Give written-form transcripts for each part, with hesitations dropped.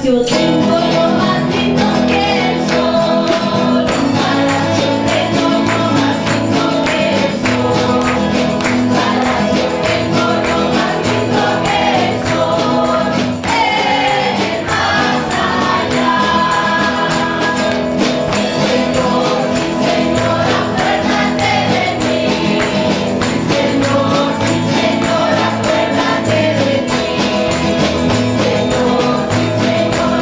Palacio tengo lo más lindo que el sol. Palacio tengo lo más lindo que el sol. Palacio tengo lo más lindo que el sol. Más allá. Señor, sí Señor, acuérdate de mí. Señor, sí Señor, acuérdate de mí. Señor, sí Señor,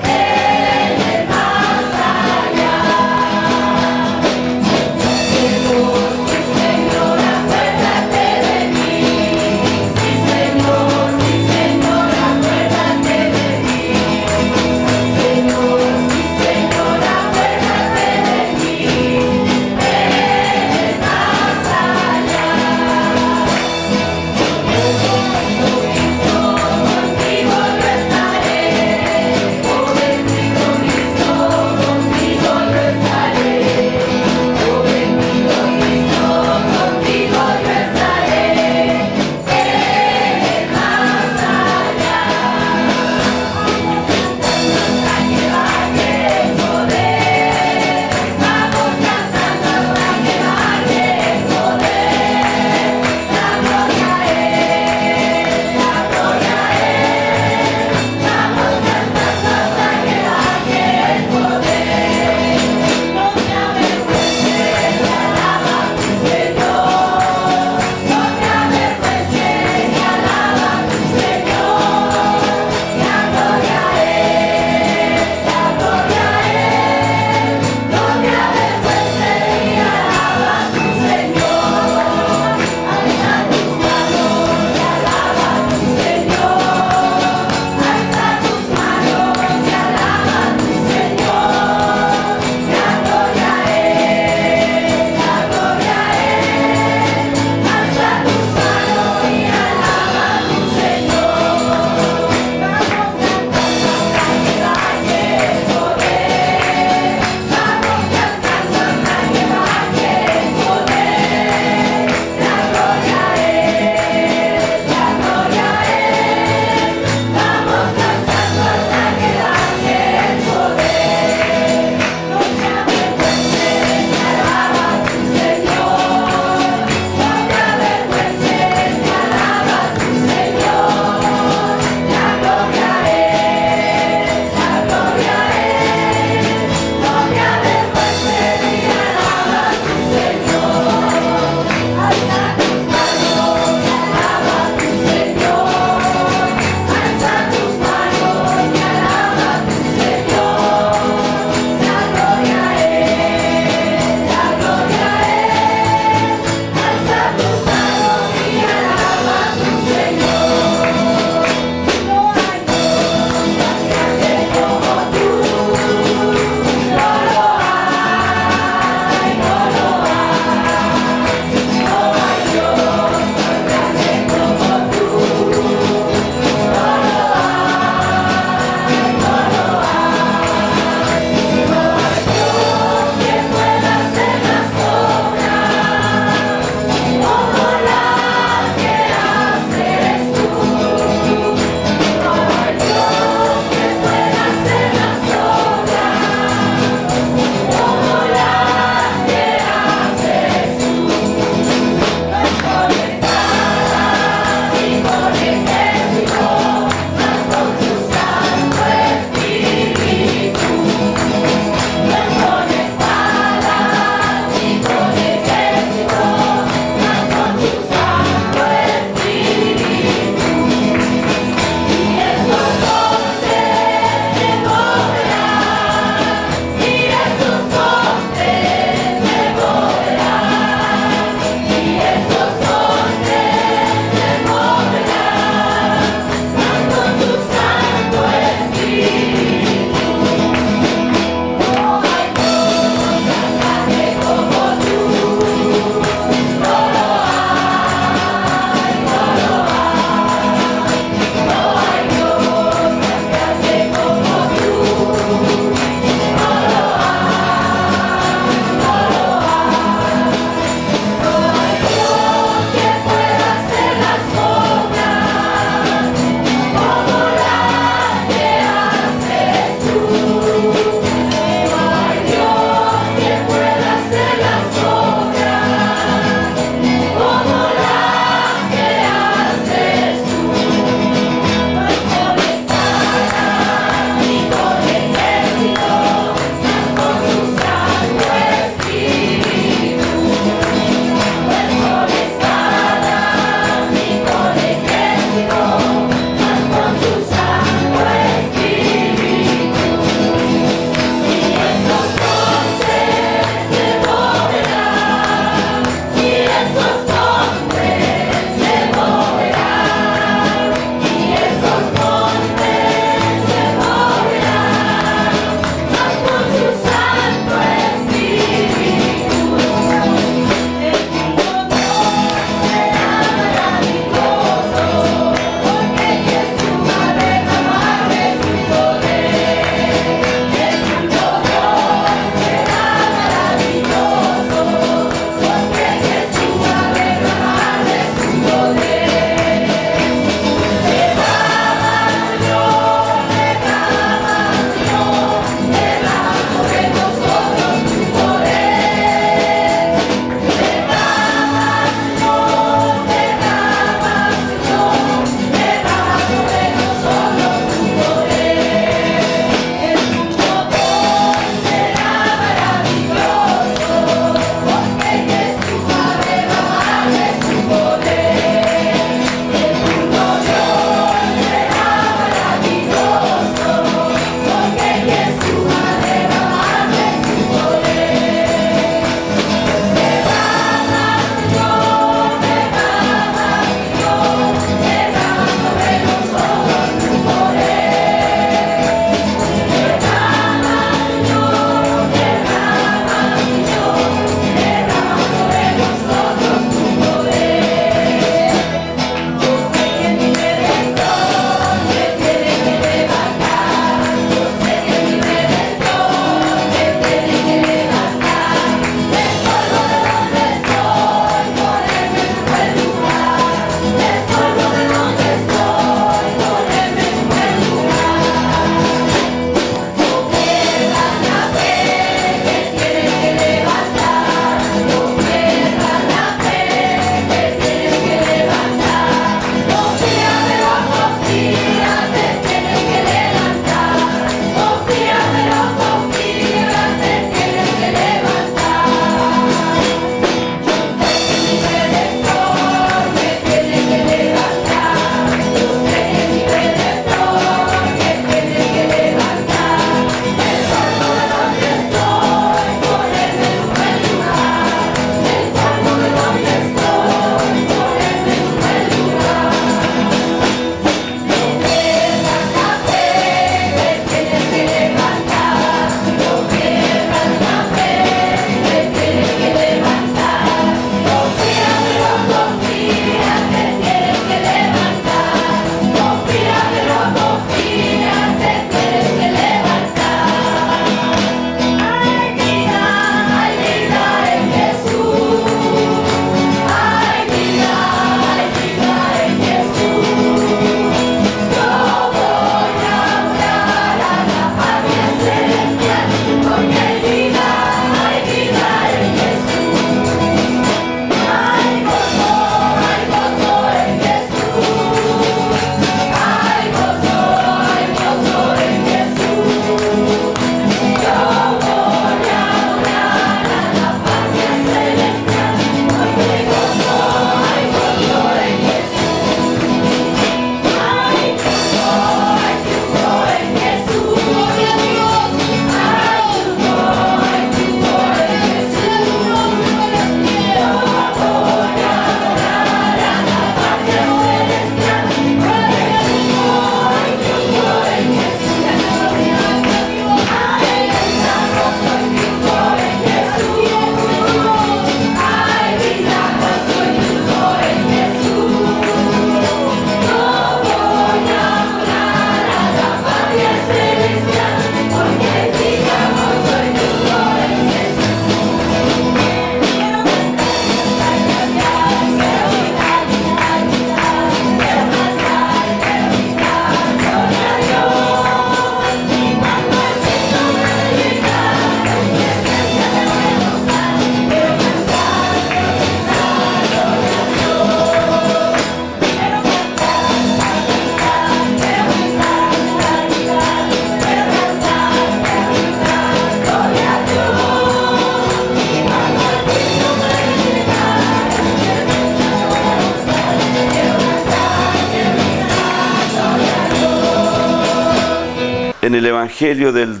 en el Evangelio del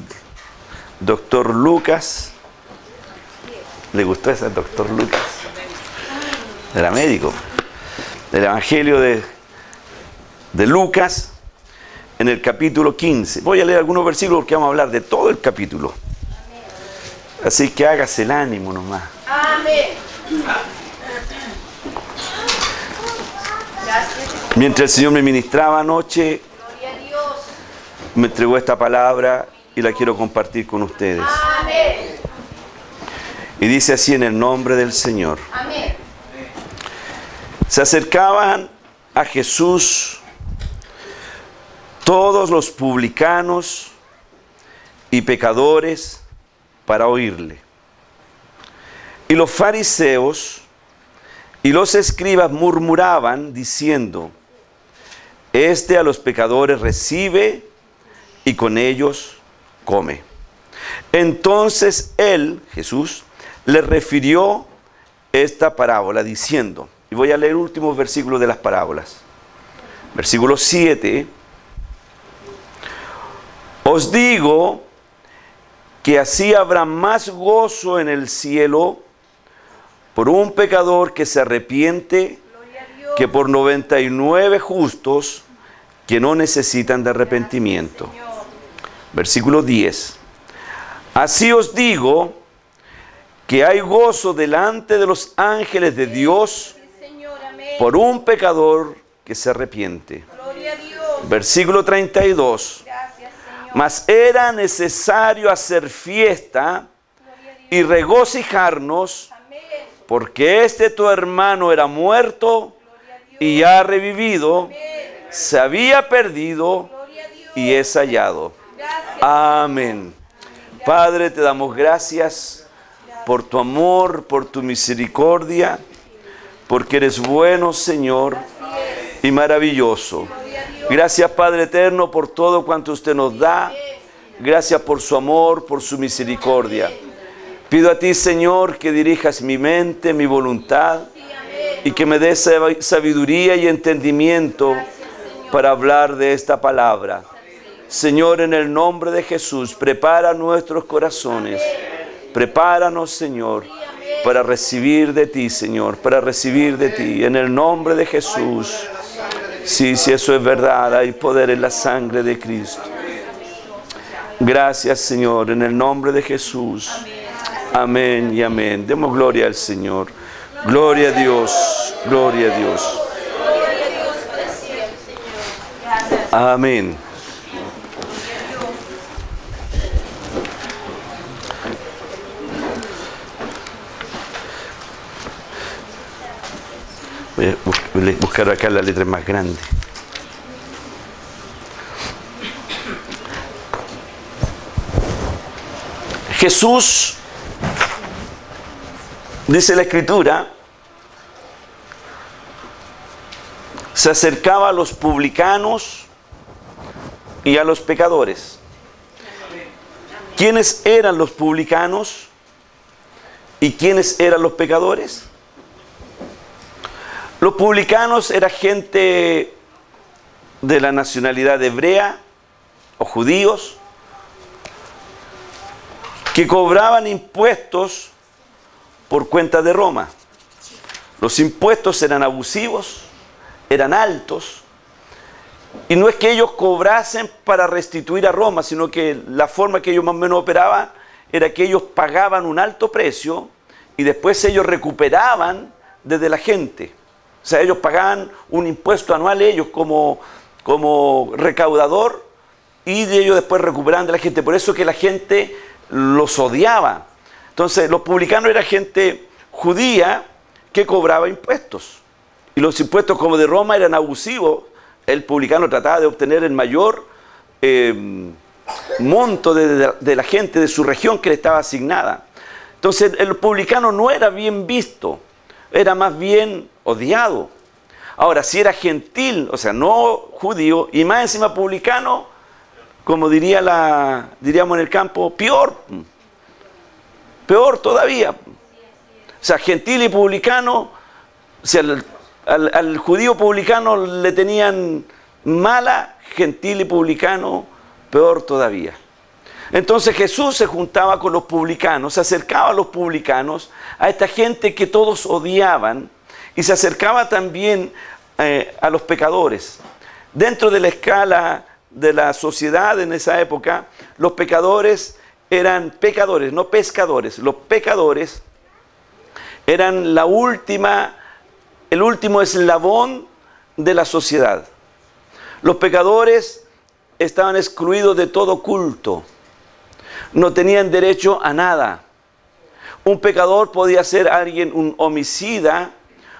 doctor Lucas. ¿Le gustó ese doctor Lucas? Era médico. El Evangelio de Lucas, en el capítulo 15. Voy a leer algunos versículos porque vamos a hablar de todo el capítulo. Así que hágase el ánimo nomás. Amén. Mientras el Señor me ministraba anoche, Gloria a Dios. me entregó esta palabra y la quiero compartir con ustedes. Amén. Y dice así en el nombre del Señor. Amén. Se acercaban a Jesús todos los publicanos y pecadores para oírle. Y los fariseos y los escribas murmuraban diciendo: este a los pecadores recibe y con ellos come. Entonces él, Jesús, les refirió esta parábola diciendo, y voy a leer el último versículo de las parábolas. Versículo 7. Os digo que así habrá más gozo en el cielo por un pecador que se arrepiente que por 99 justos que no necesitan de arrepentimiento. Versículo 10. Así os digo que hay gozo delante de los ángeles de Dios por un pecador que se arrepiente. Gloria a Dios. Versículo 32. Gracias, Señor. Mas era necesario hacer fiesta y regocijarnos, Amén. porque este tu hermano era muerto y ha revivido, se había perdido Gloria a Dios. y es hallado. Gracias. Amén. Padre, te damos gracias por tu amor, por tu misericordia, porque eres bueno, Señor, y maravilloso. Gracias, Padre eterno, por todo cuanto usted nos da. Gracias por su amor, por su misericordia. Pido a ti, Señor, que dirijas mi mente, mi voluntad, y que me des sabiduría y entendimiento para hablar de esta palabra. Señor, en el nombre de Jesús, prepara nuestros corazones. Prepáranos, Señor, para recibir de ti, Señor, para recibir de ti. En el nombre de Jesús. Sí, sí, eso es verdad. Hay poder en la sangre de Cristo. Gracias, Señor, en el nombre de Jesús. Amén y amén. Demos gloria al Señor. Gloria a Dios. Gloria a Dios. Amén. Voy a buscar acá la letra más grande. Jesús, dice la Escritura, se acercaba a los publicanos y a los pecadores. ¿Quiénes eran los publicanos y quiénes eran los pecadores? Los publicanos era gente de la nacionalidad hebrea o judíos que cobraban impuestos por cuenta de Roma. Los impuestos eran abusivos, eran altos, y no es que ellos cobrasen para restituir a Roma, sino que la forma que ellos más o menos operaban era que ellos pagaban un alto precio y después ellos recuperaban desde la gente. O sea, ellos pagaban un impuesto anual ellos como recaudador y de ellos después recuperaban de la gente. Por eso que la gente los odiaba. Entonces, los publicanos eran gente judía que cobraba impuestos. Y los impuestos como de Roma eran abusivos. El publicano trataba de obtener el mayor monto de la gente de su región que le estaba asignada. Entonces, el publicano no era bien visto, era más bien odiado. Ahora, si era gentil, o sea, no judío, y más encima publicano, como diríamos en el campo, peor todavía. O sea, gentil y publicano, o sea, al judío publicano le tenían mala, gentil y publicano peor todavía. Entonces Jesús se juntaba con los publicanos, se acercaba a los publicanos, a esta gente que todos odiaban, y se acercaba también a los pecadores. Dentro de la escala de la sociedad en esa época, los pecadores eran pecadores, no pescadores. Los pecadores eran el último eslabón de la sociedad. Los pecadores estaban excluidos de todo culto. No tenían derecho a nada. Un pecador podía ser alguien, un homicida,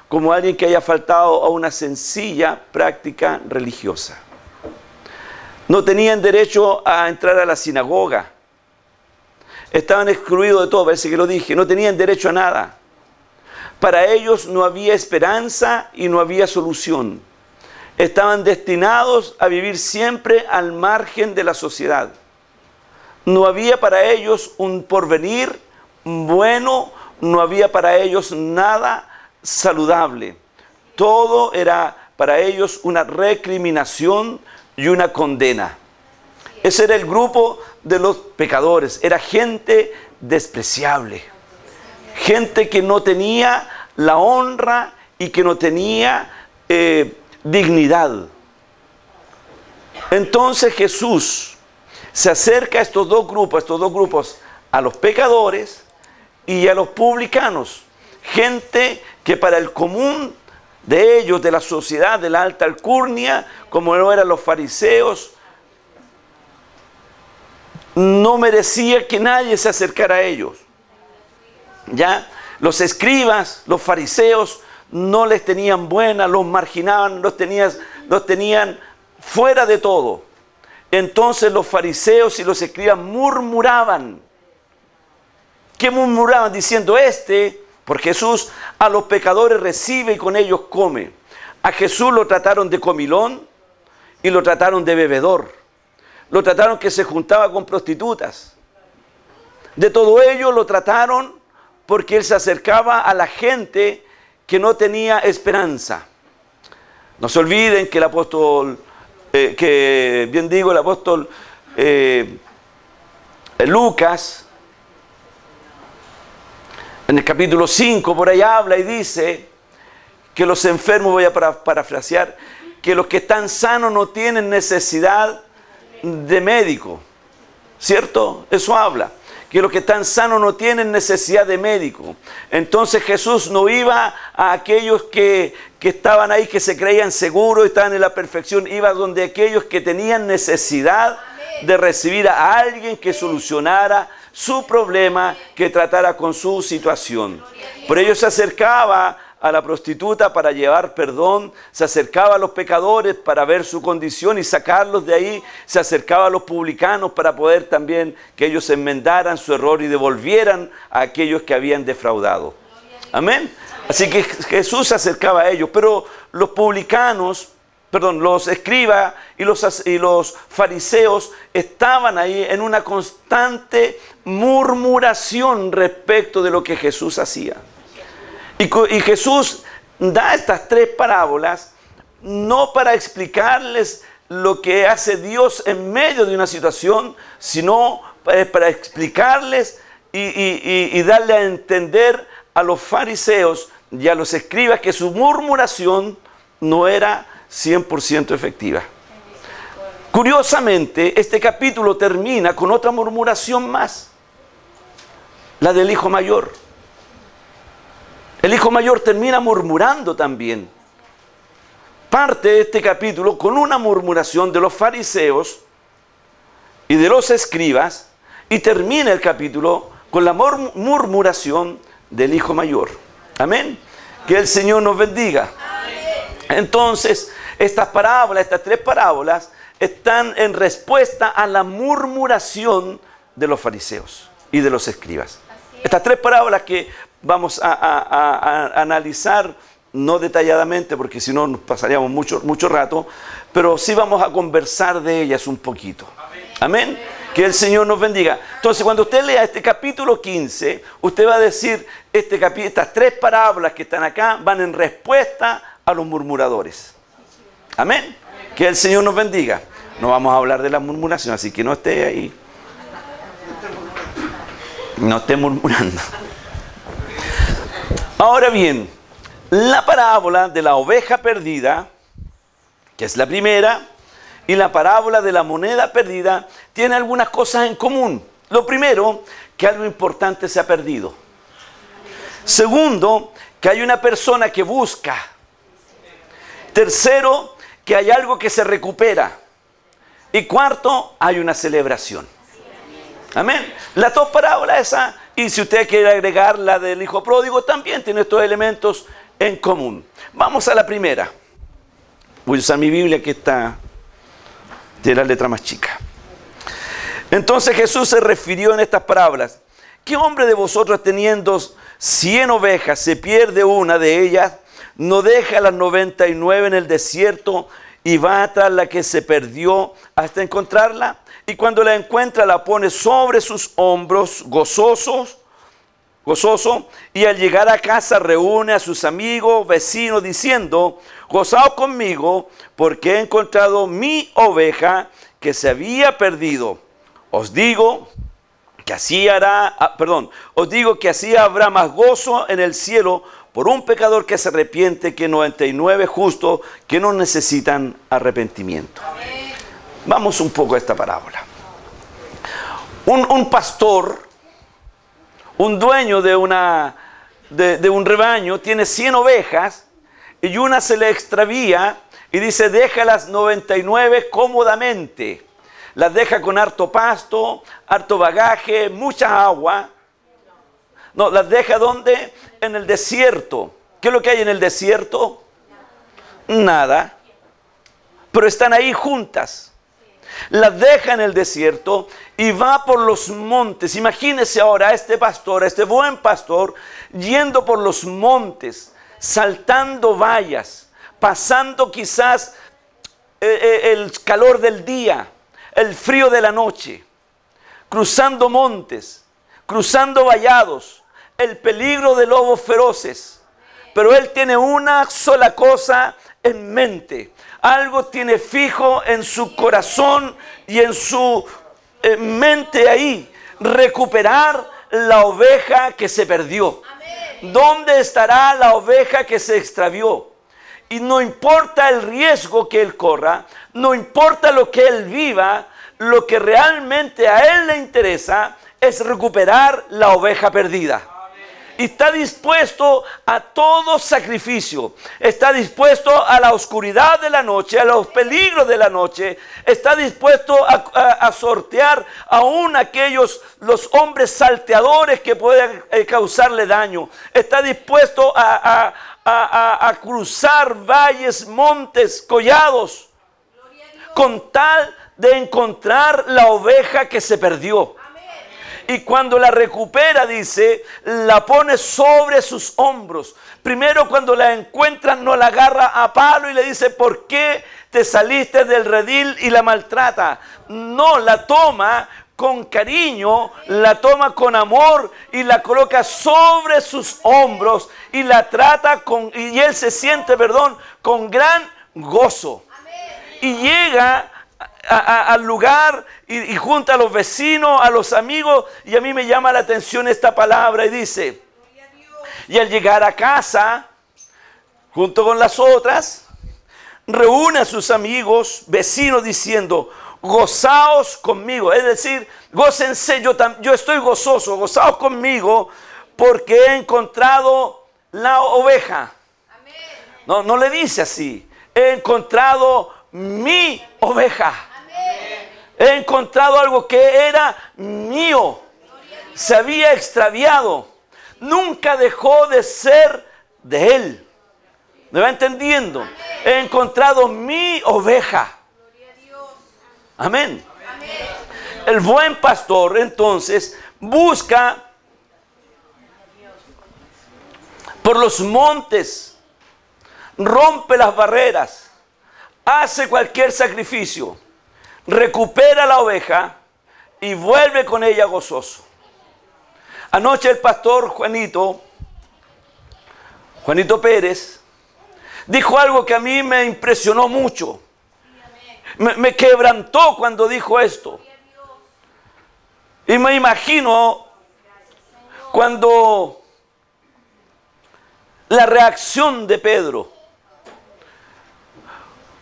como alguien que haya faltado a una sencilla práctica religiosa. No tenían derecho a entrar a la sinagoga. Estaban excluidos de todo, parece que lo dije. No tenían derecho a nada. Para ellos no había esperanza y no había solución. Estaban destinados a vivir siempre al margen de la sociedad. No había para ellos un porvenir bueno, no había para ellos nada saludable. Todo era para ellos una recriminación y una condena. Ese era el grupo de los pecadores. Era gente despreciable. Gente que no tenía la honra y que no tenía dignidad. Entonces Jesús se acerca a estos dos grupos, a los pecadores y a los publicanos. Gente que para el común de ellos, de la sociedad, de la alta alcurnia, como no eran los fariseos, no merecía que nadie se acercara a ellos. ¿Ya? Los escribas, los fariseos, no les tenían buena, los marginaban, los tenían fuera de todo. Entonces los fariseos y los escribas murmuraban. ¿Qué murmuraban? Diciendo, por Jesús, a los pecadores recibe y con ellos come. A Jesús lo trataron de comilón y lo trataron de bebedor. Lo trataron que se juntaba con prostitutas. De todo ello lo trataron porque él se acercaba a la gente que no tenía esperanza. No se olviden que el apóstol, Lucas, en el capítulo 5, por ahí habla y dice que los enfermos, voy a parafrasear, que los que están sanos no tienen necesidad de médico. ¿Cierto? Eso habla. Que los que están sanos no tienen necesidad de médico. Entonces Jesús no iba a aquellos que estaban ahí, que se creían seguros, estaban en la perfección. Iba donde aquellos que tenían necesidad de recibir a alguien que solucionara su problema, que tratara con su situación. Por ello se acercaba a la prostituta para llevar perdón, se acercaba a los pecadores para ver su condición y sacarlos de ahí, se acercaba a los publicanos para poder también que ellos enmendaran su error y devolvieran a aquellos que habían defraudado. Amén. Así que Jesús se acercaba a ellos, pero los los escribas y los fariseos estaban ahí en una constante murmuración respecto de lo que Jesús hacía. Y Jesús da estas tres parábolas no para explicarles lo que hace Dios en medio de una situación, sino para explicarles y darle a entender a los fariseos y a los escribas que su murmuración no era 100% efectiva. Curiosamente, este capítulo termina con otra murmuración más, la del hijo mayor. El hijo mayor termina murmurando también. Parte de este capítulo con una murmuración de los fariseos y de los escribas, y termina el capítulo con la murmuración del hijo mayor. Amén. Que el Señor nos bendiga. Entonces, estas tres parábolas, están en respuesta a la murmuración de los fariseos y de los escribas. Estas tres parábolas que vamos a analizar, no detalladamente, porque si no nos pasaríamos mucho rato, pero sí vamos a conversar de ellas un poquito. Amén. Que el Señor nos bendiga. Entonces, cuando usted lea este capítulo 15, usted va a decir, estas tres parábolas que están acá van en respuesta a los murmuradores. Amén. Que el Señor nos bendiga. No vamos a hablar de la murmuración, así que no esté ahí. No esté murmurando. Ahora bien, la parábola de la oveja perdida, que es la primera, y la parábola de la moneda perdida, tiene algunas cosas en común. Lo primero, que algo importante se ha perdido. Segundo, que hay una persona que busca. Tercero, que hay algo que se recupera. Y cuarto, hay una celebración. Amén. Las dos parábolas esas, y si usted quiere agregar la del hijo pródigo, también tiene estos elementos en común. Vamos a la primera. Voy a usar mi Biblia, que está, tiene la letra más chica. Entonces Jesús se refirió en estas parábolas: ¿qué hombre de vosotros, teniendo 100 ovejas, se pierde una de ellas, no deja las 99 en el desierto y va tras la que se perdió hasta encontrarla? Y cuando la encuentra, la pone sobre sus hombros, gozoso, y al llegar a casa reúne a sus amigos, vecinos, diciendo: gozaos conmigo, porque he encontrado mi oveja que se había perdido. Os digo que así habrá más gozo en el cielo por un pecador que se arrepiente que 99 justos que no necesitan arrepentimiento. Amén. Vamos un poco a esta parábola. Un pastor, un dueño de un rebaño, tiene 100 ovejas y una se le extravía y dice: deja las 99 cómodamente. Las deja con harto pasto, harto bagaje, mucha agua. No, las deja ¿dónde? En el desierto. ¿Qué es lo que hay en el desierto? Nada. Pero están ahí juntas. Las deja en el desierto y va por los montes. Imagínese ahora a este pastor, a este buen pastor, yendo por los montes, saltando vallas, pasando quizás el calor del día, el frío de la noche, cruzando montes, cruzando vallados, el peligro de lobos feroces. Pero él tiene una sola cosa en mente. Algo tiene fijo en su corazón y en su mente ahí: recuperar la oveja que se perdió. ¿Dónde estará la oveja que se extravió? Y no importa el riesgo que él corra, no importa lo que él viva, lo que realmente a él le interesa es recuperar la oveja perdida. Y está dispuesto a todo sacrificio. Está dispuesto a la oscuridad de la noche, a los peligros de la noche. Está dispuesto a sortear aún los hombres salteadores que puedan causarle daño. Está dispuesto a cruzar valles, montes, collados, con tal de encontrar la oveja que se perdió. Y cuando la recupera, dice, la pone sobre sus hombros. Primero, cuando la encuentran, no la agarra a palo y le dice: ¿por qué te saliste del redil? Y la maltrata. No, la toma con cariño, la toma con amor y la coloca sobre sus hombros y la trata y él se siente, con gran gozo. Y llega al lugar y junta a los vecinos, a los amigos, y a mí me llama la atención esta palabra y dice: y al llegar a casa, junto con las otras, reúne a sus amigos, vecinos, diciendo: gozaos conmigo. Es decir, gócense, yo estoy gozoso, gozaos conmigo, porque he encontrado la oveja. No le dice así: he encontrado mi oveja. He encontrado algo que era mío. Se había extraviado. Nunca dejó de ser de él. ¿Me va entendiendo? He encontrado mi oveja. Amén. El buen pastor entonces busca por los montes, rompe las barreras, hace cualquier sacrificio, recupera la oveja y vuelve con ella gozoso. Anoche el pastor Juanito Pérez dijo algo que a mí me impresionó mucho. Me quebrantó cuando dijo esto. Y me imagino cuando la reacción de Pedro.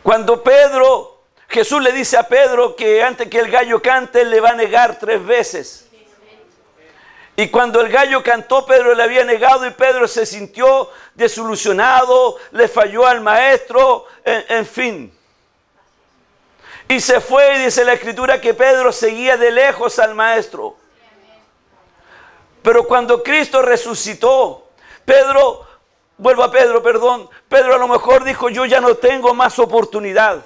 Cuando Jesús le dice a Pedro que antes que el gallo cante, él le va a negar 3 veces. Y cuando el gallo cantó, Pedro le había negado y Pedro se sintió desilusionado, le falló al maestro, en fin. Y se fue y dice la Escritura que Pedro seguía de lejos al maestro. Pero cuando Cristo resucitó, Pedro a lo mejor dijo, yo ya no tengo más oportunidad.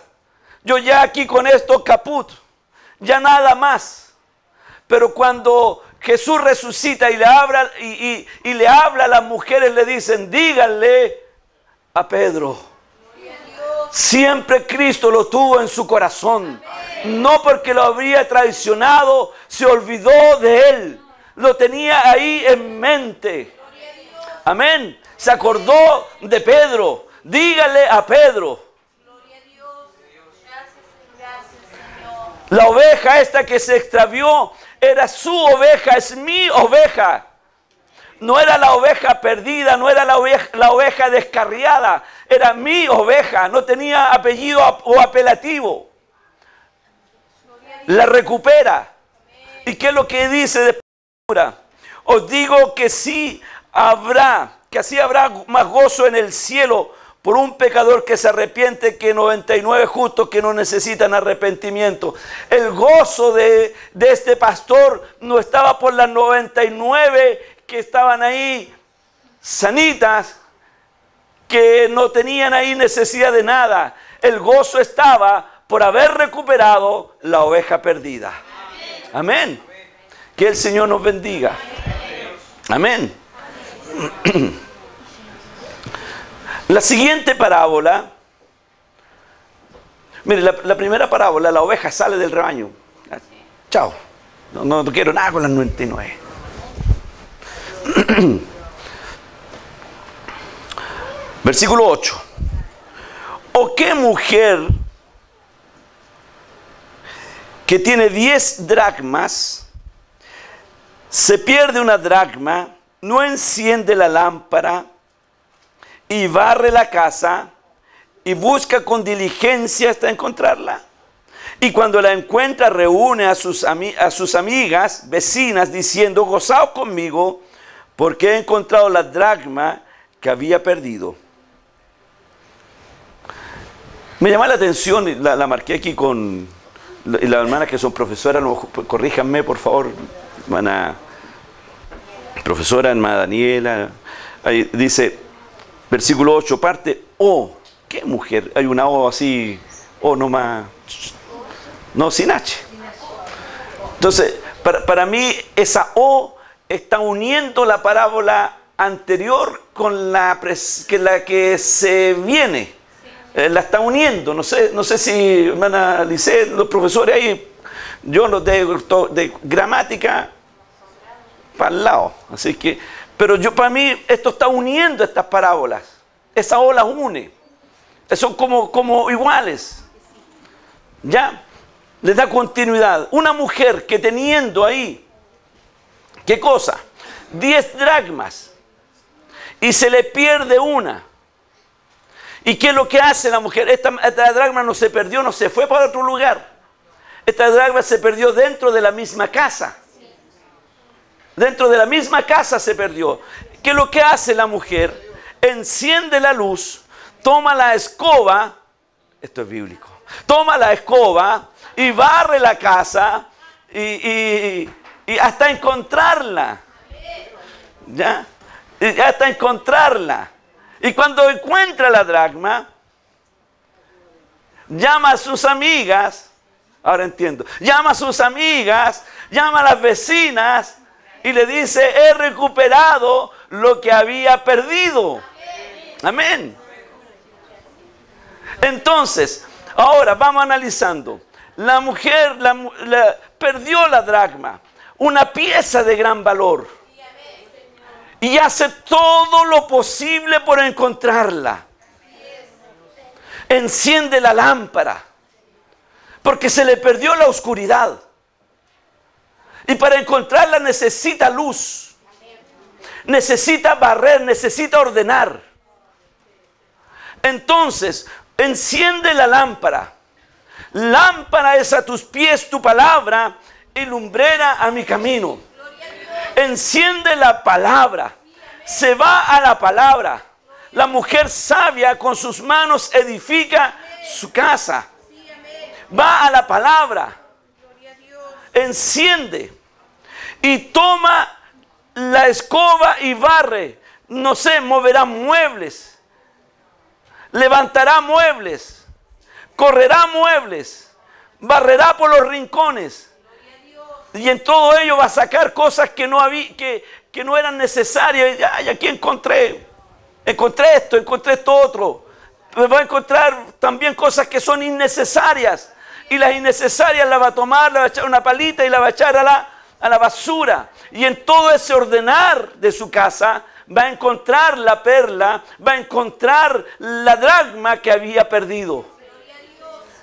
Yo ya aquí con esto caput, ya nada más. Pero cuando Jesús resucita y le habla a las mujeres, le dicen, díganle a Pedro. Siempre Cristo lo tuvo en su corazón. No porque lo habría traicionado, se olvidó de él. Lo tenía ahí en mente. Amén. Se acordó de Pedro. Dígale a Pedro. La oveja esta que se extravió era su oveja, es mi oveja. No era la oveja perdida, no era la oveja descarriada. Era mi oveja, no tenía apellido o apelativo. La recupera. ¿Y qué es lo que dice después? Os digo que así habrá más gozo en el cielo por un pecador que se arrepiente que 99 justos que no necesitan arrepentimiento. El gozo de este pastor no estaba por las 99 que estaban ahí sanitas, que no tenían ahí necesidad de nada. El gozo estaba por haber recuperado la oveja perdida. Amén. Que el Señor nos bendiga. Amén. La siguiente parábola. Mire, la primera parábola, la oveja sale del rebaño. Chao. No quiero nada con las 99. Versículo 8. ¿O qué mujer que tiene 10 dracmas, se pierde una dracma, no enciende la lámpara y barre la casa y busca con diligencia hasta encontrarla? Y cuando la encuentra, reúne a sus amigas, vecinas, diciendo, gozaos conmigo, porque he encontrado la dracma que había perdido. Me llama la atención, la marqué aquí con las hermanas que son profesoras, corríjanme por favor, profesora, hermana Daniela. Ahí dice, versículo 8, parte O. ¿Qué mujer? Hay una O así, O nomás, no, sin H. Entonces, para mí esa O está uniendo la parábola anterior con la que se viene. La está uniendo. No sé si, hermana Lice, los profesores ahí, yo los de gramática para el lado. Así que, pero para mí esto está uniendo estas parábolas. Esa O las une. Son como iguales. ¿Ya? Les da continuidad. Una mujer que teniendo ahí, ¿qué cosa? 10 dracmas. Y se le pierde una. ¿Y qué es lo que hace la mujer? Esta dracma no se perdió, no se fue para otro lugar. Esta dracma se perdió dentro de la misma casa. Dentro de la misma casa se perdió. ¿Qué es lo que hace la mujer? Enciende la luz, toma la escoba, esto es bíblico, toma la escoba y barre la casa y hasta encontrarla. ¿Ya? Y hasta encontrarla. Y cuando encuentra la dracma, llama a sus amigas, ahora entiendo, llama a sus amigas, llama a las vecinas y le dice, he recuperado lo que había perdido. Amén. Entonces, ahora vamos analizando. La mujer perdió la dracma, una pieza de gran valor. Y hace todo lo posible por encontrarla. Enciende la lámpara. Porque se le perdió la oscuridad. Y para encontrarla necesita luz. Necesita barrer, necesita ordenar. Entonces, enciende la lámpara. Lámpara es a tus pies tu palabra y lumbrera a mi camino. Enciende la palabra. Se va a la palabra. La mujer sabia con sus manos edifica su casa. Va a la palabra. Enciende. Y toma la escoba y barre. No sé, moverá muebles. Levantará muebles. Correrá muebles. Barrerá por los rincones. Y en todo ello va a sacar cosas que no había, que no eran necesarias. Y aquí encontré esto otro. Pero va a encontrar también cosas que son innecesarias. Y las innecesarias las va a tomar, le va a echar una palita y la va a echar a la basura. Y en todo ese ordenar de su casa va a encontrar la perla, va a encontrar la dracma que había perdido.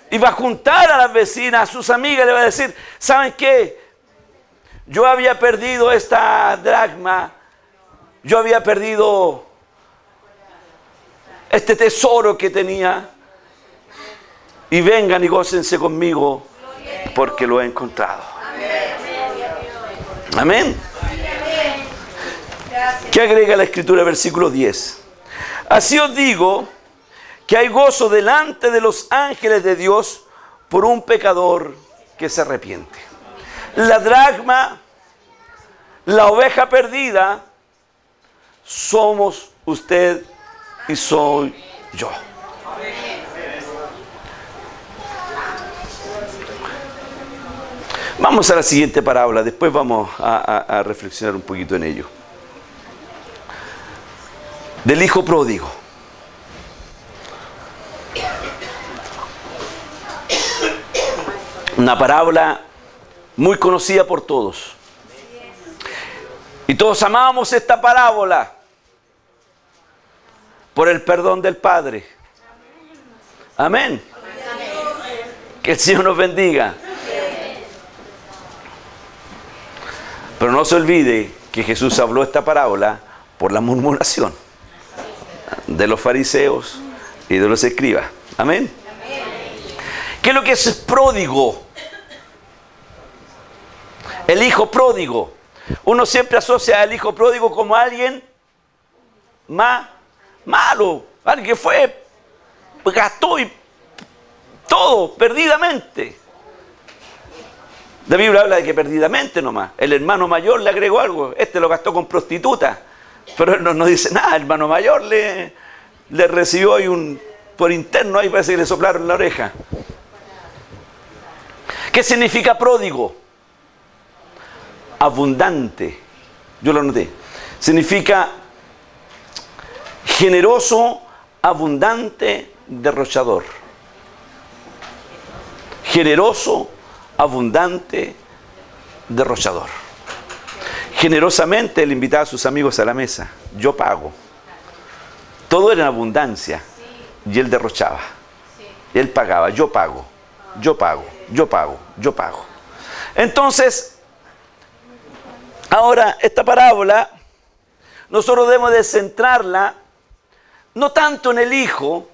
Y va a juntar a las vecinas, a sus amigas, le va a decir, ¿saben qué? Yo había perdido esta dracma, yo había perdido este tesoro que tenía. Y vengan y gócense conmigo porque lo he encontrado. Amén. ¿Qué agrega la Escritura, versículo 10? Así os digo que hay gozo delante de los ángeles de Dios por un pecador que se arrepiente. La dracma, la oveja perdida, somos usted y soy yo. Vamos a la siguiente parábola, después vamos a reflexionar un poquito en ello. Del hijo pródigo. Una parábola muy conocida por todos. Y todos amábamos esta parábola por el perdón del Padre. Amén. Que el Señor nos bendiga. Pero no se olvide que Jesús habló esta parábola por la murmuración de los fariseos y de los escribas. Amén. ¿Qué es lo que es pródigo? El hijo pródigo. Uno siempre asocia al hijo pródigo como alguien malo, alguien que fue, gastó y todo perdidamente. La Biblia habla de que perdidamente nomás. El hermano mayor le agregó algo. Este lo gastó con prostituta. Pero él no dice nada. El hermano mayor le recibió ahí por interno, ahí parece que le soplaron la oreja. ¿Qué significa pródigo? Abundante. Yo lo noté. Significa generoso, abundante, derrochador. Generoso, abundante, derrochador. Generosamente él invitaba a sus amigos a la mesa. Yo pago. Todo era en abundancia. Y él derrochaba. Él pagaba. Yo pago. Yo pago. Yo pago. Yo pago. Entonces, ahora esta parábola nosotros debemos de centrarla no tanto en el hijo,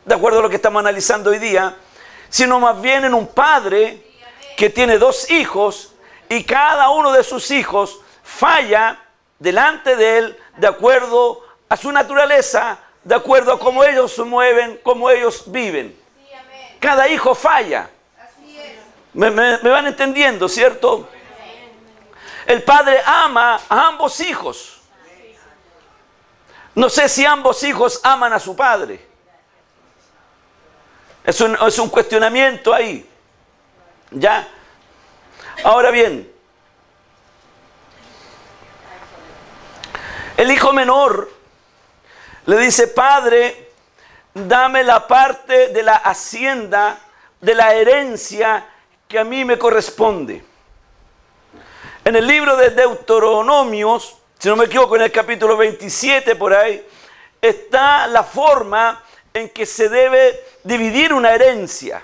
de acuerdo a lo que estamos analizando hoy día, sino más bien en un padre que tiene dos hijos y cada uno de sus hijos falla delante de él de acuerdo a su naturaleza, de acuerdo a cómo ellos se mueven, cómo ellos viven. Cada hijo falla. Me van entendiendo, ¿cierto? El padre ama a ambos hijos. No sé si ambos hijos aman a su padre. Es un cuestionamiento ahí. ¿Ya? Ahora bien, el hijo menor le dice: Padre, dame la parte de la hacienda, de la herencia que a mí me corresponde. En el libro de Deuteronomios, si no me equivoco, en el capítulo 27 por ahí, está la forma en que se debe dividir una herencia.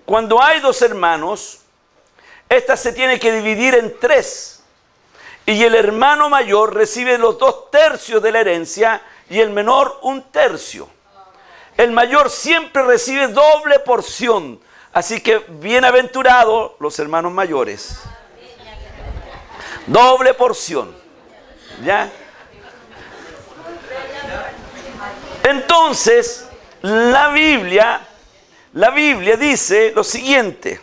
cuando hay dos hermanos, esta se tiene que dividir en tres. Y el hermano mayor recibe los 2/3 de la herencia y el menor 1/3. El mayor siempre recibe doble porción. Así que bienaventurados los hermanos mayores. Doble porción. ¿Ya? Entonces, la Biblia dice lo siguiente.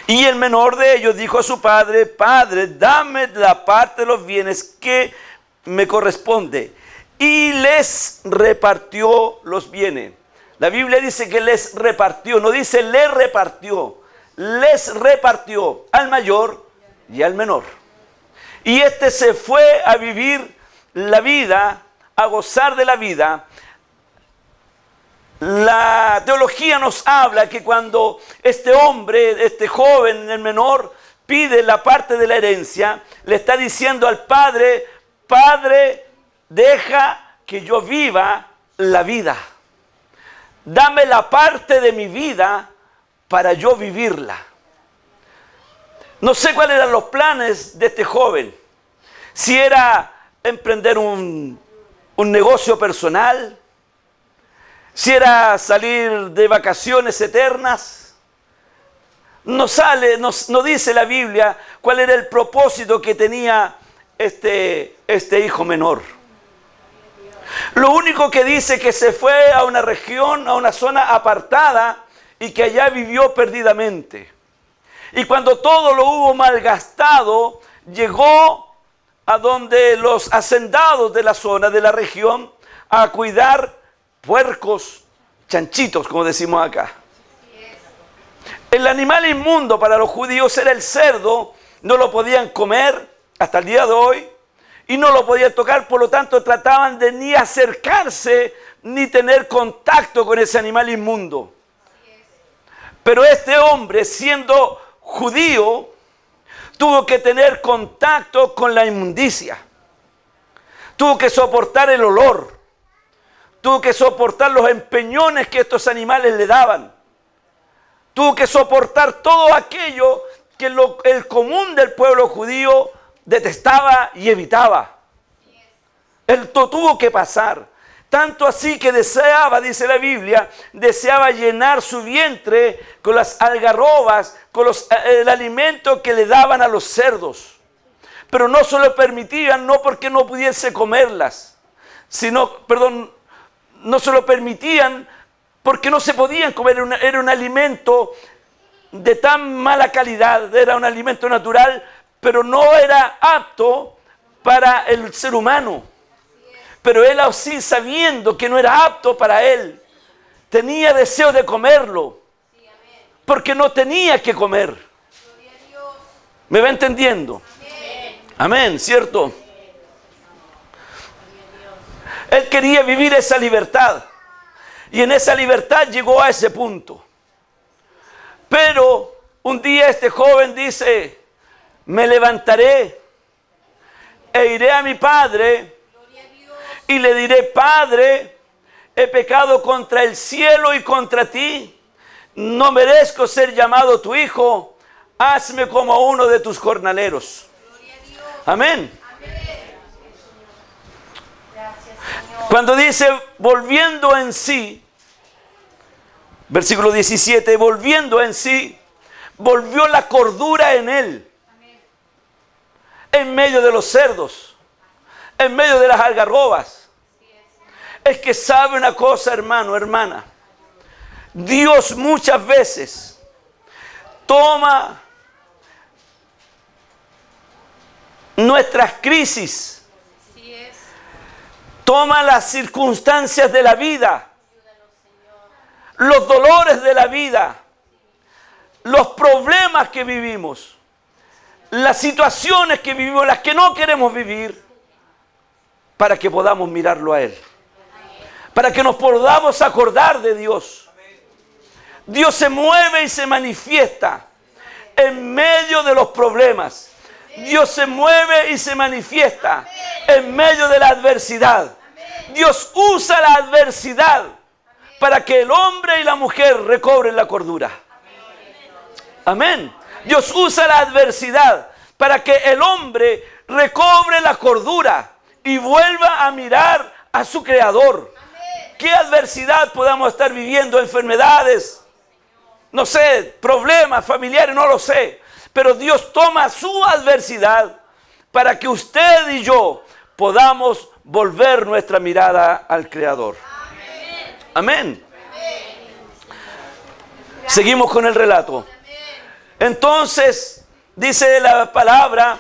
Y el menor de ellos dijo a su padre: Padre, dame la parte de los bienes que me corresponde. Y les repartió los bienes. La Biblia dice que les repartió, no dice le repartió. Les repartió al mayor y al menor. Y este se fue a vivir la vida, a gozar de la vida. La teología nos habla que cuando este hombre, este joven, el menor, pide la parte de la herencia, le está diciendo al padre: Padre, deja que yo viva la vida. Dame la parte de mi vida para yo vivirla. No sé cuáles eran los planes de este joven. Si era emprender un negocio personal, si era salir de vacaciones eternas. No dice la Biblia cuál era el propósito que tenía este hijo menor. Lo único que dice que se fue a una región, a una zona apartada, y que allá vivió perdidamente. Y cuando todo lo hubo malgastado, llegó a donde los hacendados de la zona, de la región, a cuidar puercos, chanchitos, como decimos acá. El animal inmundo para los judíos era el cerdo. No lo podían comer hasta el día de hoy y no lo podían tocar, por lo tanto trataban de ni acercarse ni tener contacto con ese animal inmundo. Pero este hombre, siendo judío, tuvo que tener contacto con la inmundicia. Tuvo que soportar el olor. Tuvo que soportar los empeñones que estos animales le daban. Tuvo que soportar todo aquello que el común del pueblo judío detestaba y evitaba. Él tuvo que pasar. Tanto así que deseaba, dice la Biblia, deseaba llenar su vientre con las algarrobas, con el alimento que le daban a los cerdos. Pero no se lo permitían, no porque no pudiese comerlas, no se lo permitían porque no se podían comer. Era un alimento de tan mala calidad, era un alimento natural, pero no era apto para el ser humano. Pero él así, sabiendo que no era apto para él, tenía deseo de comerlo, porque no tenía que comer. ¿Me va entendiendo? Amén, ¿cierto? Él quería vivir esa libertad. Y en esa libertad llegó a ese punto. Pero un día este joven dice: me levantaré e iré a mi padre y le diré: Padre, he pecado contra el cielo y contra ti. No merezco ser llamado tu hijo. Hazme como uno de tus jornaleros. Amén. Cuando dice volviendo en sí, versículo 17, volviendo en sí, volvió la cordura en él. En medio de los cerdos, en medio de las algarrobas. Es que sabe una cosa, hermano, hermana. Dios muchas veces toma nuestras crisis, toma las circunstancias de la vida, los dolores de la vida, los problemas que vivimos, las situaciones que vivimos, las que no queremos vivir, para que podamos mirarlo a Él, para que nos podamos acordar de Dios. Dios se mueve y se manifiesta en medio de los problemas. Dios se mueve y se manifiesta en medio de la adversidad. Dios usa la adversidad para que el hombre y la mujer recobren la cordura. Amén. Dios usa la adversidad para que el hombre recobre la cordura y vuelva a mirar a su Creador. ¿Qué adversidad podamos estar viviendo? Enfermedades, no sé, problemas familiares, no lo sé. Pero Dios toma su adversidad para que usted y yo podamos volver nuestra mirada al Creador. Amén. Seguimos con el relato. Entonces, dice la palabra,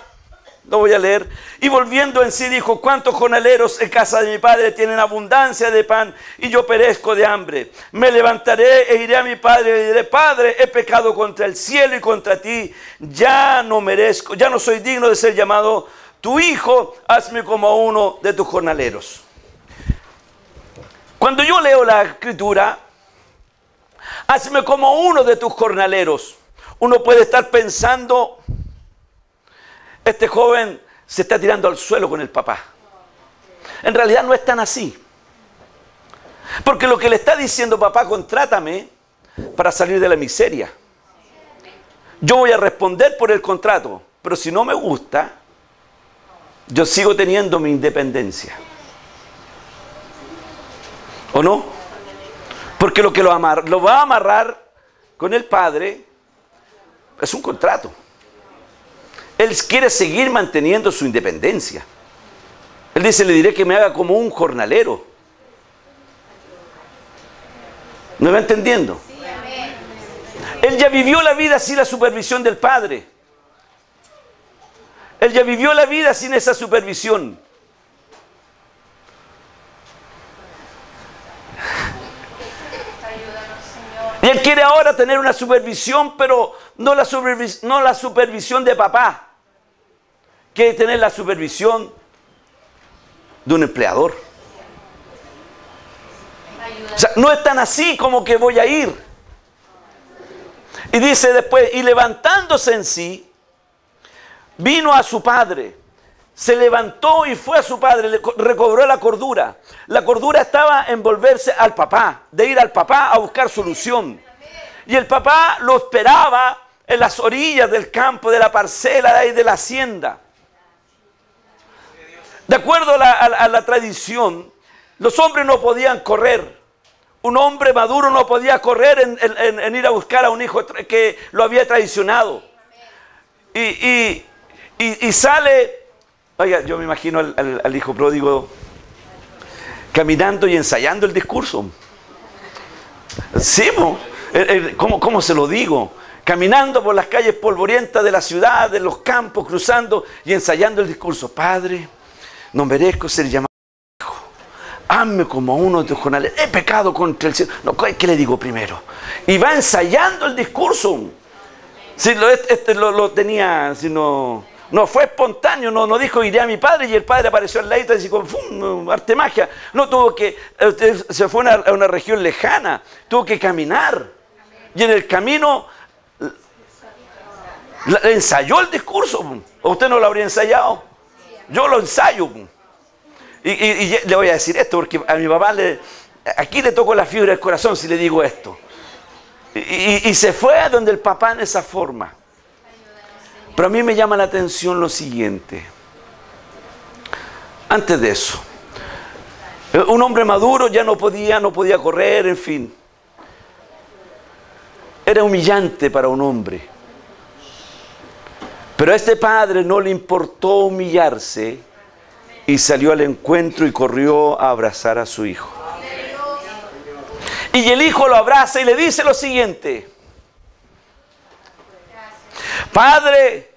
lo voy a leer. Y volviendo en sí dijo: ¿cuántos jornaleros en casa de mi padre tienen abundancia de pan y yo perezco de hambre? Me levantaré e iré a mi padre y le diré: Padre, he pecado contra el cielo y contra ti. Ya no merezco, ya no soy digno de ser llamado tu hijo. Hazme como uno de tus jornaleros. Cuando yo leo la escritura, hazme como uno de tus jornaleros, uno puede estar pensando: este joven se está tirando al suelo con el papá. En realidad no es tan así. Porque lo que le está diciendo: papá, contrátame para salir de la miseria. Yo voy a responder por el contrato, pero si no me gusta, yo sigo teniendo mi independencia. ¿O no? Porque lo que lo va a amarrar con el padre es un contrato. Él quiere seguir manteniendo su independencia. Él dice: le diré que me haga como un jornalero. ¿Me va entendiendo? Sí, amén. Él ya vivió la vida sin la supervisión del padre. Él ya vivió la vida sin esa supervisión. Y él quiere ahora tener una supervisión, pero no la supervisión de papá. Quiere tener la supervisión de un empleador. O sea, no es tan así como que voy a ir. Y dice después: y levantándose en sí, vino a su padre. Se levantó y fue a su padre, le recobró la cordura. La cordura estaba en volverse al papá, de ir al papá a buscar solución. Y el papá lo esperaba en las orillas del campo, de la parcela, de ahí de la hacienda. De acuerdo a la tradición, los hombres no podían correr. Un hombre maduro no podía correr en ir a buscar a un hijo que lo había traicionado. Y sale. Oiga, yo me imagino al hijo pródigo caminando y ensayando el discurso. Sí, ¿cómo se lo digo? Caminando por las calles polvorientas de la ciudad, de los campos, cruzando y ensayando el discurso. Padre, no merezco ser llamado hijo. Hazme como uno de tus jornaleros. He pecado contra el cielo. No, ¿qué le digo primero? Y va ensayando el discurso. Si lo tenía, si no fue espontáneo, no dijo: iré a mi padre, y el padre apareció al ladito y dijo: ¡fum! Arte magia. No tuvo que, se fue a una región lejana, tuvo que caminar. Y en el camino ensayó el discurso. ¿O usted no lo habría ensayado? Yo lo ensayo. Y le voy a decir esto, porque a mi papá aquí le toco la fibra del corazón si le digo esto. Y se fue a donde el papá en esa forma. Pero a mí me llama la atención lo siguiente. Antes de eso, un hombre maduro ya no podía correr, en fin. Era humillante para un hombre. Pero a este padre no le importó humillarse y salió al encuentro y corrió a abrazar a su hijo. Y el hijo lo abraza y le dice lo siguiente: Padre,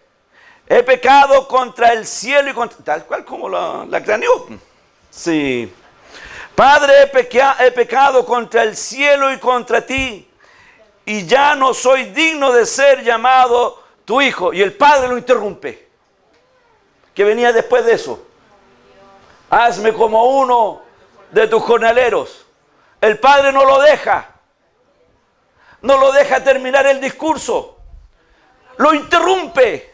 he pecado contra el cielo y contra... Tal cual como la craneó. Sí. Padre, he pecado contra el cielo y contra ti, y ya no soy digno de ser llamado tu hijo. Y el padre lo interrumpe. ¿Qué venía después de eso? Hazme como uno de tus jornaleros. El padre no lo deja. No lo deja terminar el discurso. Lo interrumpe.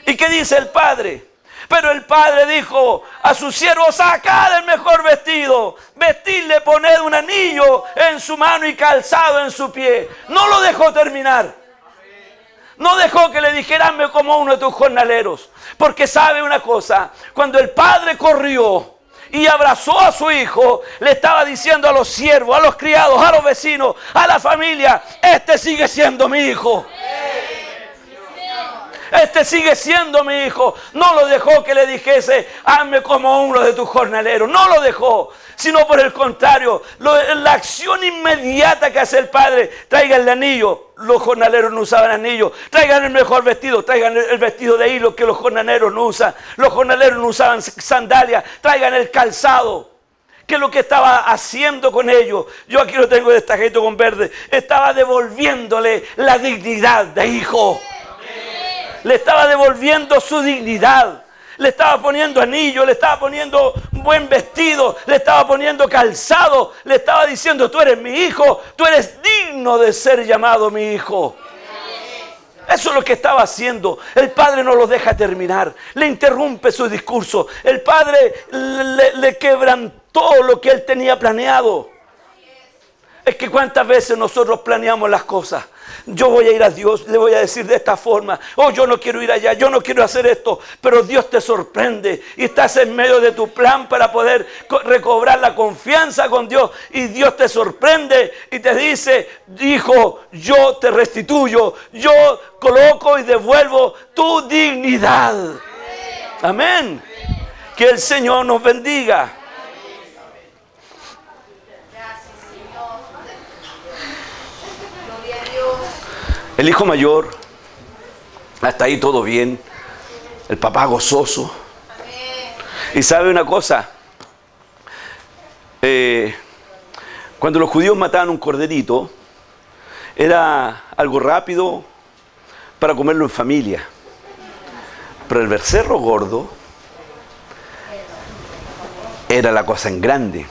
¿Y qué dice el padre? Pero el padre dijo a su siervo: sacad el mejor vestido, vestidle, poned un anillo en su mano y calzado en su pie. No lo dejó terminar. No dejó que le dijera: hazme como uno de tus jornaleros. Porque sabe una cosa, cuando el padre corrió y abrazó a su hijo, le estaba diciendo a los siervos, a los criados, a los vecinos, a la familia: este sigue siendo mi hijo. Este sigue siendo mi hijo. No lo dejó que le dijese: hazme como uno de tus jornaleros. No lo dejó, sino por el contrario, la acción inmediata que hace el padre: traigan el anillo. Los jornaleros no usaban anillo. Traigan el mejor vestido, traigan el vestido de hilo que los jornaleros no usan. Los jornaleros no usaban sandalias. Traigan el calzado. ¿Qué es lo que estaba haciendo con ellos? Yo aquí lo tengo destacado con verde. Estaba devolviéndole la dignidad de hijo. Le estaba devolviendo su dignidad. Le estaba poniendo anillo, le estaba poniendo buen vestido, le estaba poniendo calzado. Le estaba diciendo: tú eres mi hijo, tú eres digno de ser llamado mi hijo. Eso es lo que estaba haciendo. El padre no lo deja terminar. Le interrumpe su discurso. El padre le quebrantó lo que él tenía planeado. Es que cuántas veces nosotros planeamos las cosas. Yo voy a ir a Dios, le voy a decir de esta forma: oh, yo no quiero ir allá, yo no quiero hacer esto. Pero Dios te sorprende y estás en medio de tu plan para poder recobrar la confianza con Dios. Y Dios te sorprende y te dice: hijo, yo te restituyo, yo coloco y devuelvo tu dignidad. Amén. Que el Señor nos bendiga. El hijo mayor, hasta ahí todo bien. El papá gozoso. Y sabe una cosa, cuando los judíos mataban un corderito, era algo rápido para comerlo en familia. Pero el becerro gordo era la cosa en grande.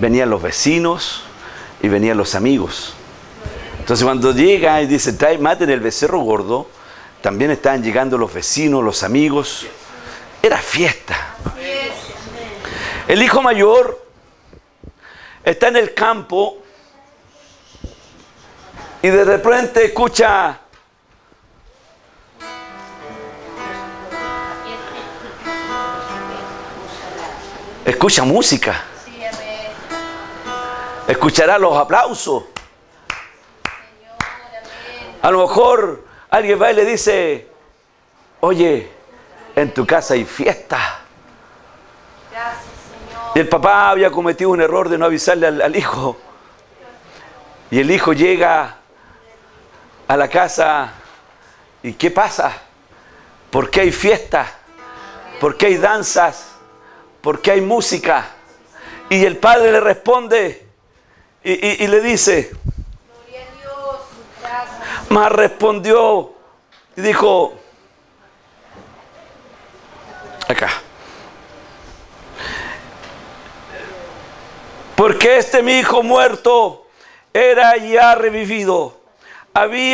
Venían los vecinos y venían los amigos. Entonces cuando llega y dice: maten el becerro gordo, también estaban llegando los vecinos, los amigos. Era fiesta. El hijo mayor está en el campo y de repente escucha música. Escuchará los aplausos. A lo mejor alguien va y le dice: oye, en tu casa hay fiesta. Y el papá había cometido un error de no avisarle al hijo. Y el hijo llega a la casa y ¿qué pasa? ¿Por qué hay fiesta? ¿Por qué hay danzas? ¿Por qué hay música? Y el padre le responde y le dice: mas respondió y dijo, acá: porque este mi hijo muerto era ya revivido,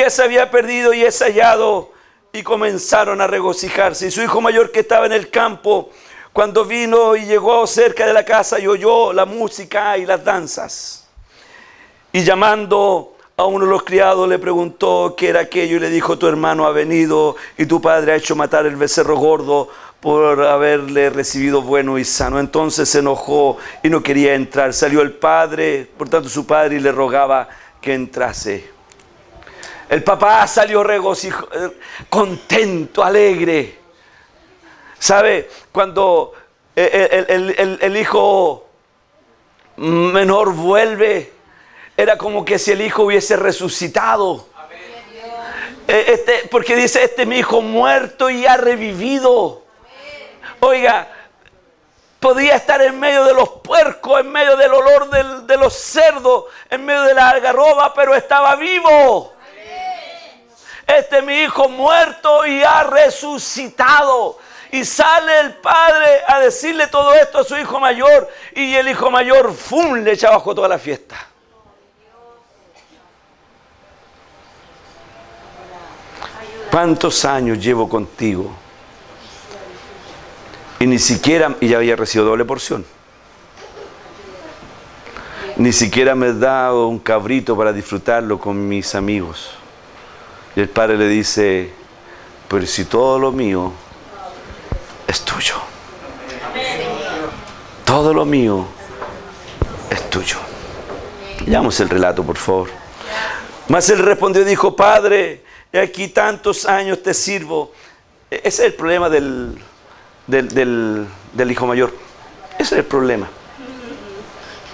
se había perdido y es hallado. Y comenzaron a regocijarse. Y su hijo mayor, que estaba en el campo, cuando vino y llegó cerca de la casa y oyó la música y las danzas, y llamando a uno de los criados le preguntó qué era aquello, y le dijo: tu hermano ha venido y tu padre ha hecho matar el becerro gordo por haberle recibido bueno y sano. Entonces se enojó y no quería entrar. Salió el padre, por tanto su padre, y le rogaba que entrase. El papá salió contento, alegre. ¿Sabe? Cuando el hijo menor vuelve, era como que si el hijo hubiese resucitado. Porque dice: este mi hijo muerto y ha revivido. Oiga, podía estar en medio de los puercos, en medio del olor de los cerdos, en medio de la algarroba, pero estaba vivo. Este mi hijo muerto y ha resucitado. Y sale el padre a decirle todo esto a su hijo mayor, y el hijo mayor, ¡fum!, le echa abajo toda la fiesta. ¿Cuántos años llevo contigo? Y ni siquiera, y ya había recibido doble porción. Ni siquiera me he dado un cabrito para disfrutarlo con mis amigos. Y el padre le dice, pero si todo lo mío es tuyo. Todo lo mío es tuyo. Leamos el relato, por favor. Mas él respondió y dijo, Padre, he aquí tantos años te sirvo. Ese es el problema del hijo mayor. Ese es el problema.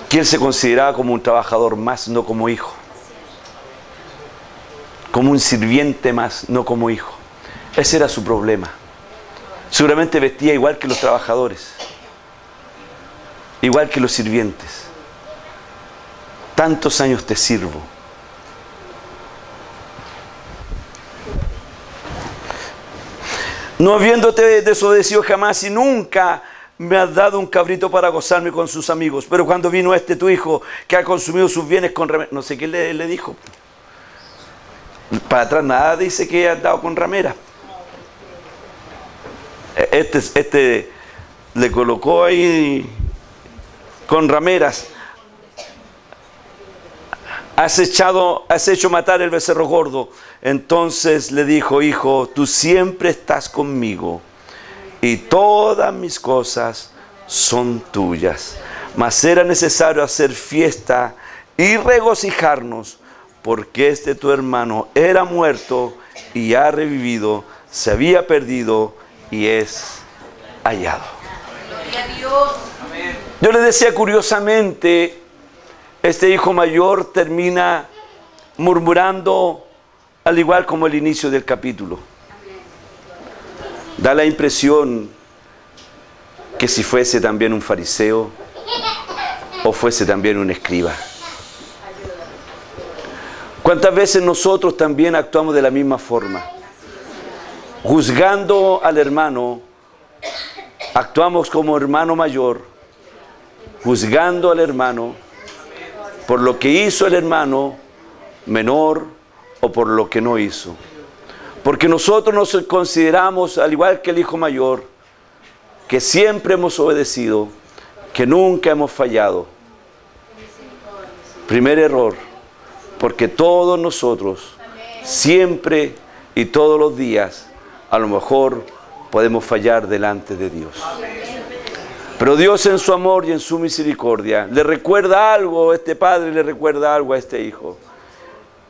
Que él se consideraba como un trabajador más, no como hijo. Como un sirviente más, no como hijo. Ese era su problema. Seguramente vestía igual que los trabajadores. Igual que los sirvientes. Tantos años te sirvo. No habiéndote desobedecido jamás y nunca me has dado un cabrito para gozarme con sus amigos. Pero cuando vino tu hijo, que ha consumido sus bienes con ramera. No sé qué le dijo. Para atrás nada dice que ha dado con ramera. Este le colocó ahí con rameras. Has hecho matar el becerro gordo. Entonces le dijo, hijo, tú siempre estás conmigo y todas mis cosas son tuyas. Mas era necesario hacer fiesta y regocijarnos, porque tu hermano era muerto y ha revivido, se había perdido y es hallado. Yo le decía curiosamente, este hijo mayor termina murmurando al igual como el inicio del capítulo. Da la impresión que si fuese también un fariseo o fuese también un escriba. ¿Cuántas veces nosotros también actuamos de la misma forma? Juzgando al hermano, actuamos como hermano mayor, juzgando al hermano por lo que hizo el hermano menor o por lo que no hizo. Porque nosotros nos consideramos, al igual que el hijo mayor, que siempre hemos obedecido, que nunca hemos fallado. Primer error, porque todos nosotros, siempre y todos los días, a lo mejor podemos fallar delante de Dios. Pero Dios en su amor y en su misericordia le recuerda algo, este padre le recuerda algo a este hijo.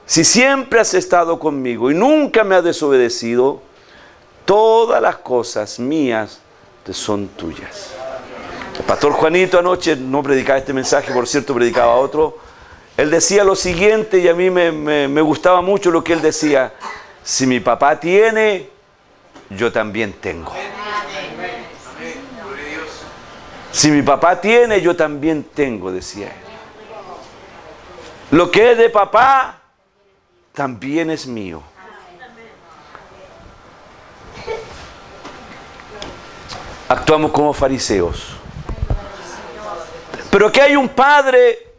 Si siempre has estado conmigo y nunca me has desobedecido, todas las cosas mías te son tuyas. El pastor Juanito anoche no predicaba este mensaje, por cierto, predicaba otro. Él decía lo siguiente, y a mí me gustaba mucho lo que él decía: si mi papá tiene, yo también tengo. Si mi papá tiene, yo también tengo, decía él. Lo que es de papá, también es mío. Actuamos como fariseos. Pero que hay un padre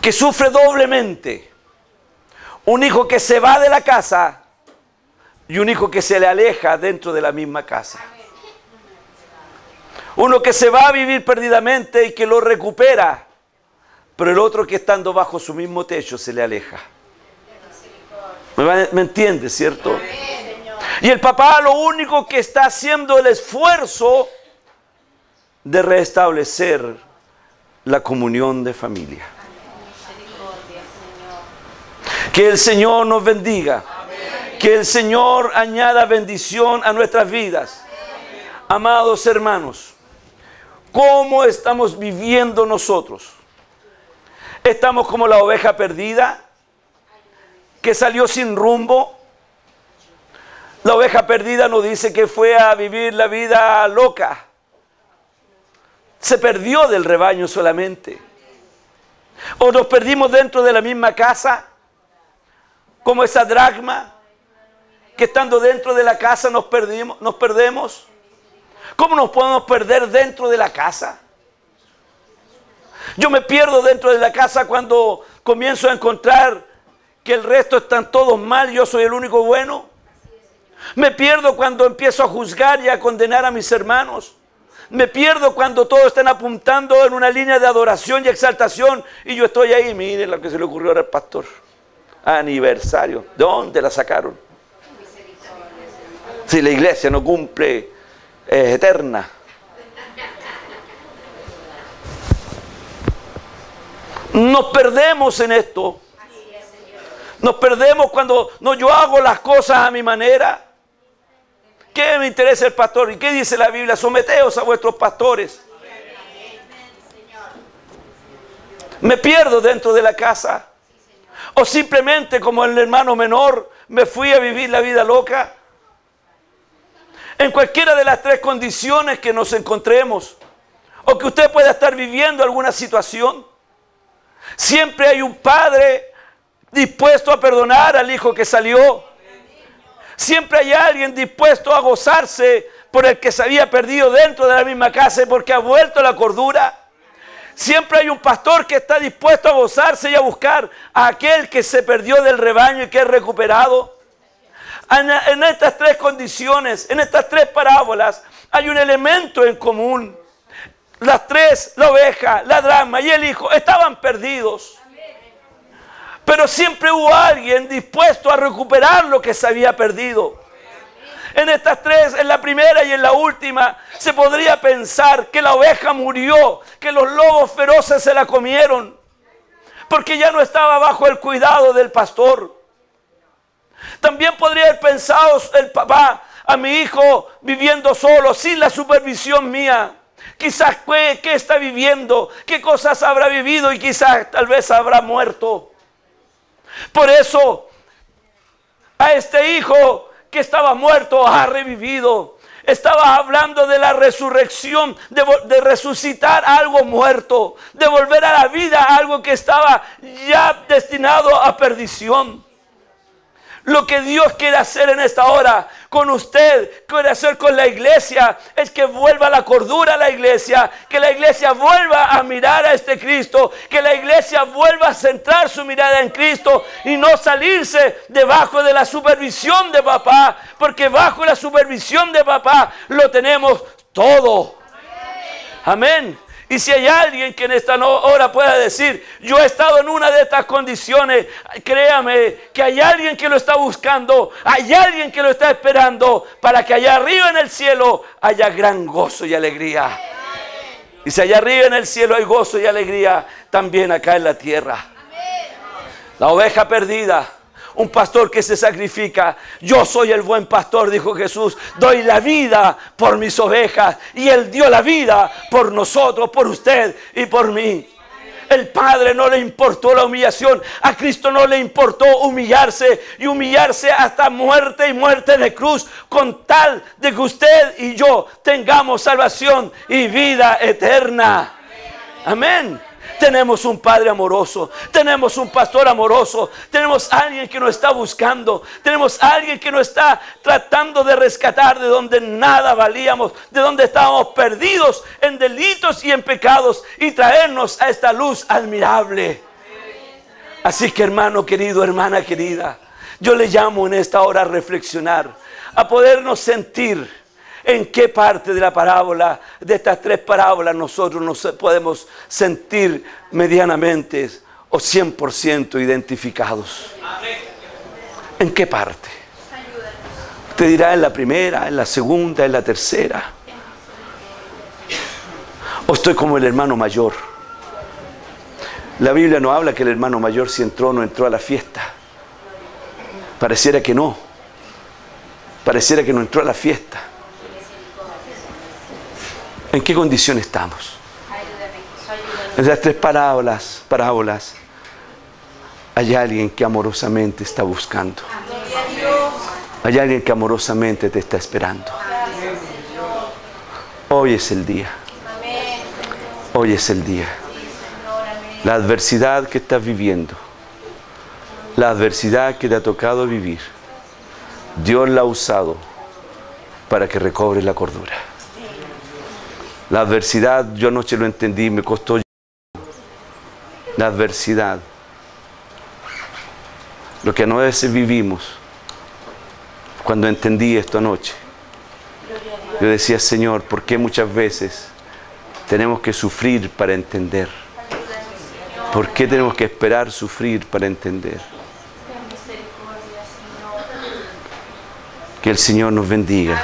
que sufre doblemente. Un hijo que se va de la casa y un hijo que se le aleja dentro de la misma casa. Uno que se va a vivir perdidamente y que lo recupera, pero el otro que estando bajo su mismo techo se le aleja. ¿Me entiende, cierto? Y el papá lo único que está haciendo el esfuerzo de restablecer la comunión de familia. Que el Señor nos bendiga. Que el Señor añada bendición a nuestras vidas. Amados hermanos, ¿cómo estamos viviendo nosotros? ¿Estamos como la oveja perdida que salió sin rumbo? La oveja perdida nos dice que fue a vivir la vida loca. Se perdió del rebaño solamente. O nos perdimos dentro de la misma casa, como esa dracma, que estando dentro de la casa nos perdemos. ¿Cómo nos podemos perder dentro de la casa? Yo me pierdo dentro de la casa cuando comienzo a encontrar que el resto están todos mal y yo soy el único bueno. Me pierdo cuando empiezo a juzgar y a condenar a mis hermanos. Me pierdo cuando todos están apuntando en una línea de adoración y exaltación y yo estoy ahí. Miren lo que se le ocurrió ahora al pastor. Aniversario. ¿De dónde la sacaron? Si la iglesia no cumple, es eterna. Nos perdemos en esto. Nos perdemos cuando no, yo hago las cosas a mi manera. ¿Qué me interesa el pastor? ¿Y qué dice la Biblia? Someteos a vuestros pastores. Me pierdo dentro de la casa. O simplemente como el hermano menor me fui a vivir la vida loca. En cualquiera de las tres condiciones que nos encontremos. O que usted pueda estar viviendo alguna situación. Siempre hay un padre dispuesto a perdonar al hijo que salió. Siempre hay alguien dispuesto a gozarse por el que se había perdido dentro de la misma casa porque ha vuelto a la cordura. Siempre hay un pastor que está dispuesto a gozarse y a buscar a aquel que se perdió del rebaño y que es recuperado. En estas tres condiciones, en estas tres parábolas, hay un elemento en común. Las tres, la oveja, la dracma y el hijo, estaban perdidos. Pero siempre hubo alguien dispuesto a recuperar lo que se había perdido. En estas tres, en la primera y en la última, se podría pensar que la oveja murió, que los lobos feroces se la comieron, porque ya no estaba bajo el cuidado del pastor. También podría haber pensado el papá a mi hijo viviendo solo, sin la supervisión mía. Quizás qué está viviendo, qué cosas habrá vivido y quizás tal vez habrá muerto. Por eso a este hijo que estaba muerto ha revivido. Estaba hablando de la resurrección, de resucitar algo muerto, de volver a la vida algo que estaba ya destinado a perdición. Lo que Dios quiere hacer en esta hora con usted, quiere hacer con la iglesia, es que vuelva la cordura a la iglesia, que la iglesia vuelva a mirar a este Cristo, que la iglesia vuelva a centrar su mirada en Cristo y no salirse debajo de la supervisión de papá, porque bajo la supervisión de papá lo tenemos todo. Amén. Y si hay alguien que en esta hora pueda decir, yo he estado en una de estas condiciones, créame que hay alguien que lo está buscando, hay alguien que lo está esperando, para que allá arriba en el cielo haya gran gozo y alegría. Y si allá arriba en el cielo hay gozo y alegría, también acá en la tierra. La oveja perdida. Un pastor que se sacrifica. Yo soy el buen pastor, dijo Jesús. Doy la vida por mis ovejas. Y Él dio la vida por nosotros, por usted y por mí. El Padre no le importó la humillación. A Cristo no le importó humillarse. Y humillarse hasta muerte y muerte de cruz. Con tal de que usted y yo tengamos salvación y vida eterna. Amén. Tenemos un Padre amoroso, tenemos un pastor amoroso, tenemos alguien que nos está buscando, tenemos alguien que nos está tratando de rescatar de donde nada valíamos, de donde estábamos perdidos en delitos y en pecados y traernos a esta luz admirable. Así que hermano querido, hermana querida, yo le llamo en esta hora a reflexionar, a podernos sentir. ¿En qué parte de la parábola, de estas tres parábolas, nosotros nos podemos sentir medianamente o 100% identificados? ¿En qué parte? Te dirá en la primera, en la segunda, en la tercera. O estoy como el hermano mayor. La Biblia no habla que el hermano mayor si entró o no entró a la fiesta. Pareciera que no. Pareciera que no entró a la fiesta. ¿En qué condición estamos? En las tres parábolas hay alguien que amorosamente está buscando. Hay alguien que amorosamente te está esperando. Hoy es el día. Hoy es el día. La adversidad que estás viviendo, la adversidad que te ha tocado vivir, Dios la ha usado para que recobres la cordura. La adversidad, yo anoche lo entendí, me costó. La adversidad, lo que a veces vivimos, Cuando entendí esto anoche, yo decía, Señor, ¿por qué muchas veces tenemos que sufrir para entender? ¿Por qué tenemos que esperar sufrir para entender? Que el Señor nos bendiga.